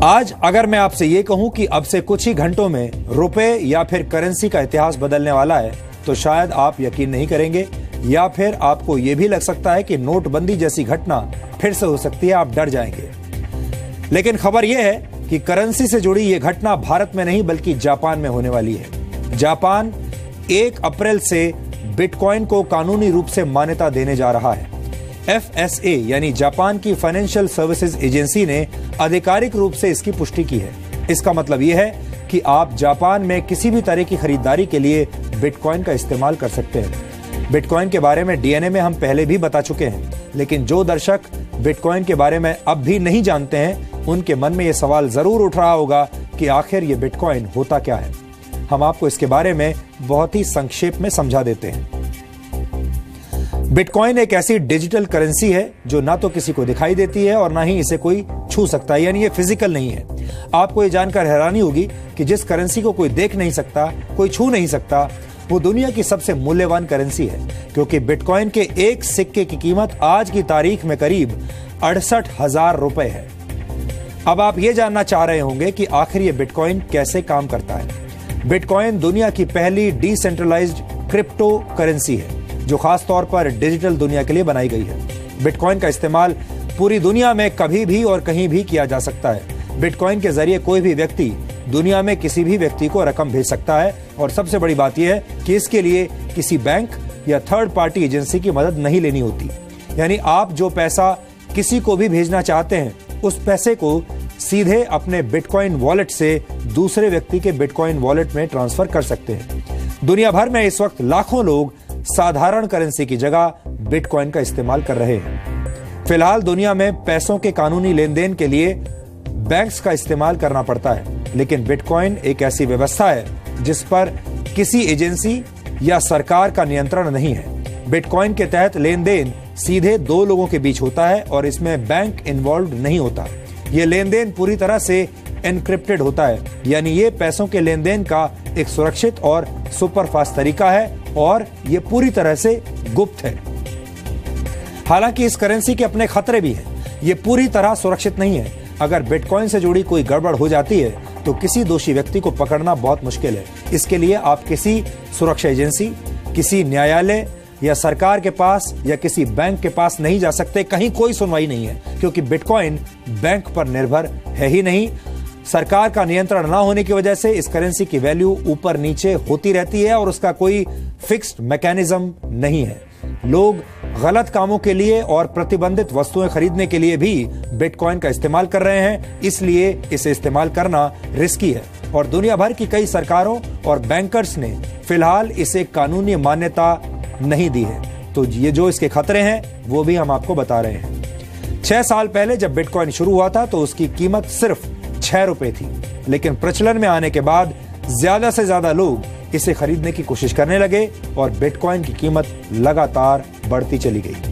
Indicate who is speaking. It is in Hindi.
Speaker 1: आज अगर मैं आपसे ये कहूं कि अब से कुछ ही घंटों में रुपए या फिर करेंसी का इतिहास बदलने वाला है, तो शायद आप यकीन नहीं करेंगे, या फिर आपको ये भी लग सकता है कि नोटबंदी जैसी घटना फिर से हो सकती है, आप डर जाएंगे। लेकिन खबर यह है कि करेंसी से जुड़ी ये घटना भारत में नहीं बल्कि जापान में होने वाली है। जापान 1 अप्रैल से बिटकॉइन को कानूनी रूप से मान्यता देने जा रहा है। FSA यानी जापान की फाइनेंशियल सर्विसेज एजेंसी ने आधिकारिक रूप से इसकी पुष्टि की है। इसका मतलब यह है कि आप जापान में किसी भी तरह की खरीदारी के लिए बिटकॉइन का इस्तेमाल कर सकते हैं। बिटकॉइन के बारे में DNA में हम पहले भी बता चुके हैं, लेकिन जो दर्शक बिटकॉइन के बारे में अब भी नहीं जानते हैं, उनके मन में यह सवाल जरूर उठ रहा होगा कि आखिर ये बिटकॉइन होता क्या है। हम आपको इसके बारे में बहुत ही संक्षेप में समझा देते हैं। बिटकॉइन एक ऐसी डिजिटल करेंसी है जो ना तो किसी को दिखाई देती है और ना ही इसे कोई छू सकता है, यानी ये फिजिकल नहीं है। आपको ये जानकर हैरानी होगी कि जिस करेंसी को कोई देख नहीं सकता, कोई छू नहीं सकता, वो दुनिया की सबसे मूल्यवान करेंसी है, क्योंकि बिटकॉइन के एक सिक्के की कीमत आज की तारीख में करीब 68,000 रुपए है। अब आप ये जानना चाह रहे होंगे कि आखिर ये बिटकॉइन कैसे काम करता है। बिटकॉइन दुनिया की पहली डिसेंट्रलाइज्ड क्रिप्टो करेंसी है जो खास तौर पर डिजिटल दुनिया के लिए बनाई गई है। बिटकॉइन का इस्तेमाल पूरी दुनिया में कभी भी और कहीं भी किया जा सकता है। बिटकॉइन के जरिए कोई भी व्यक्ति दुनिया में किसी भी व्यक्ति को रकम भेज सकता है, और सबसे बड़ी बात यह है कि इसके लिए किसी बैंक या थर्ड पार्टी एजेंसी की मदद नहीं लेनी होती। यानी आप जो पैसा किसी को भी भेजना चाहते हैं, उस पैसे को सीधे अपने बिटकॉइन वॉलेट से दूसरे व्यक्ति के बिटकॉइन वॉलेट में ट्रांसफर कर सकते हैं। दुनिया भर में इस वक्त लाखों लोग साधारण करेंसी की जगह बिटकॉइन का इस्तेमाल कर रहे हैं। फिलहाल दुनिया में पैसों के कानूनी लेन देन के लिए बैंक्स का इस्तेमाल करना पड़ता है, लेकिन बिटकॉइन एक ऐसी व्यवस्था है जिस पर किसी एजेंसी या सरकार का नियंत्रण नहीं है। बिटकॉइन के तहत लेन देन सीधे 2 लोगों के बीच होता है और इसमें बैंक इन्वॉल्व नहीं होता। यह लेन देन पूरी तरह से एनक्रिप्टेड होता है, यानी ये पैसों के लेन देन का एक सुरक्षित और सुपरफास्ट तरीका है, और ये पूरी तरह से गुप्त है। हालांकि इस करेंसी के अपने खतरे भी हैं। ये पूरी तरह सुरक्षित नहीं है। अगर बिटकॉइन से जुड़ी कोई गड़बड़ हो जाती है तो किसी दोषी व्यक्ति को पकड़ना बहुत मुश्किल है। इसके लिए आप किसी सुरक्षा एजेंसी, किसी न्यायालय या सरकार के पास या किसी बैंक के पास नहीं जा सकते। कहीं कोई सुनवाई नहीं है, क्योंकि बिटकॉइन बैंक पर निर्भर है ही नहीं। सरकार का नियंत्रण ना होने की वजह से इस करेंसी की वैल्यू ऊपर नीचे होती रहती है और उसका कोई फिक्स्ड मैकेनिज्म नहीं है। लोग गलत कामों के लिए और प्रतिबंधित वस्तुएं खरीदने के लिए भी बिटकॉइन का इस्तेमाल कर रहे हैं, इसलिए इसे इस्तेमाल करना रिस्की है। और दुनिया भर की कई सरकारों और बैंकर्स ने फिलहाल इसे कानूनी मान्यता नहीं दी है। तो ये जो इसके खतरे हैं वो भी हम आपको बता रहे हैं। 6 साल पहले जब बिटकॉइन शुरू हुआ था तो उसकी कीमत सिर्फ 6 रुपए थी, लेकिन प्रचलन में आने के बाद ज्यादा से ज्यादा लोग इसे खरीदने की कोशिश करने लगे और बिटकॉइन की कीमत लगातार बढ़ती चली गई।